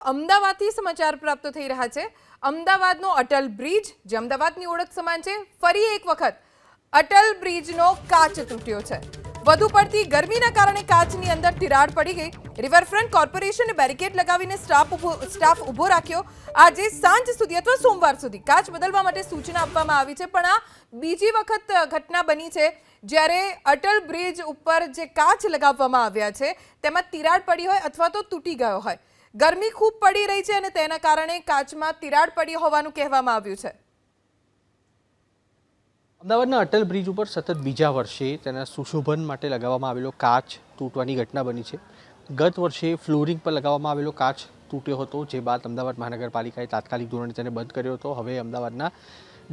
અમદાવાદથી સમાચાર પ્રાપ્ત થઈ રહ્યા છે। અમદાવાદનો અટલ બ્રિજ જે અમદાવાદની ઓળખ સમાન છે, ફરી એક વખત અટલ બ્રિજનો કાચ તૂટ્યો છે। વધુ પડતી ગરમીના કારણે કાચની અંદર તિરાડ પડી ગઈ। રિવરફ્રન્ટ કોર્પોરેશને બેરિકેડ લગાવીને સ્ટાફ ઊભો રાખ્યો। આજે સાંજ સુધી અથવા સોમવાર સુધી કાચ બદલવા માટે સૂચના આપવામાં આવી છે, પણ આ બીજી વખત ઘટના બની છે જ્યારે અટલ બ્રિજ ઉપર જે કાચ લગાવવામાં આવ્યા છે તેમાં તિરાડ પડી હોય અથવા તો તૂટી ગયો હોય। ગરમી ખૂબ પડી રહી છે અને તેના કારણે કાચમાં તિરાડ પડી હોવાનું કહેવામાં આવ્યું છે। અમદાવાદના અટલ બ્રિજ ઉપર સતત બીજા વર્ષે તેના સુશોભન માટે લગાવવામાં આવેલો કાચ તૂટવાની ઘટના બની છે। ગત વર્ષે ફ્લોરિંગ પર લગાવવામાં આવેલો કાચ તૂટ્યો હતો, જે બાદ અમદાવાદ મહાનગરપાલિકાએ તાત્કાલિક ધોરણે તેને બંધ કર્યો હતો। હવે અમદાવાદના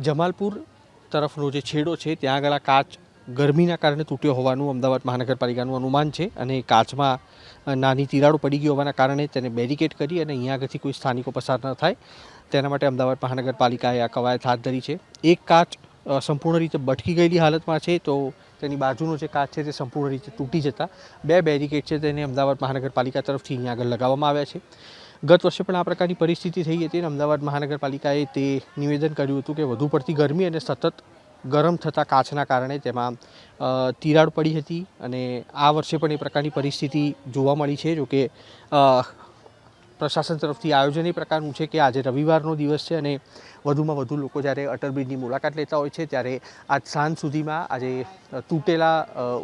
જમાલપુર તરફનો જે છેડો છે ત્યાં આગળ આ કાચ ગરમીના કારણે તૂટ્યો હોવાનું અમદાવાદ મહાનગરપાલિકાનું અનુમાન છે અને કાચમાં નાની તિરાડો પડી ગઈ હોવાના કારણે તેને બેરિકેડ કરી અને અહીંયા આગળથી કોઈ સ્થાનિકો પસાર ન થાય તેના માટે અમદાવાદ મહાનગરપાલિકાએ આ કવાયત હાથ ધરી છે। એક કાચ સંપૂર્ણ રીતે બટકી ગયેલી હાલતમાં છે, તો તેની બાજુનો જે કાચ છે તે સંપૂર્ણ રીતે તૂટી જતા બે બેરિકેડ છે તેને અમદાવાદ મહાનગરપાલિકા તરફથી અહીંયા આગળ લગાવવામાં આવ્યા છે। ગત વર્ષે પણ આ પ્રકારની પરિસ્થિતિ થઈ હતી અને અમદાવાદ મહાનગરપાલિકાએ તે નિવેદન કર્યું હતું કે વધુ પડતી ગરમી અને સતત ગરમ થતા કાચના કારણે તેમાં તિરાડ પડી હતી અને આ વર્ષે પણ એ પ્રકારની પરિસ્થિતિ જોવા મળી છે। જોકે પ્રશાસન તરફથી આયોજન એ પ્રકારનું છે કે આજે રવિવારનો દિવસ છે અને વધુમાં વધુ લોકો જ્યારે અટલ બ્રિજની મુલાકાત લેતા હોય છે ત્યારે આજ સાંજ સુધીમાં આજે તૂટેલા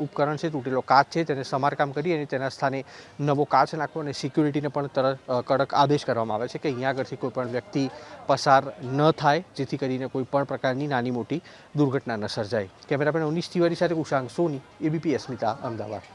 ઉપકરણ છે, તૂટેલો કાચ છે તેને સમારકામ કરી અને તેના સ્થાને નવો કાચ નાખવો અને સિક્યુરિટીને પણ કડક આદેશ કરવામાં આવે છે કે અહીંયા આગળથી કોઈ પણ વ્યક્તિ પસાર ન થાય, જેથી કરીને કોઈ પણ પ્રકારની નાની મોટી દુર્ઘટના ન સર્જાય। કેમેરામેન અવનીશ તિવારી સાથે કુશાંક સોની, એબીપી અસ્મિતા, અમદાવાદ।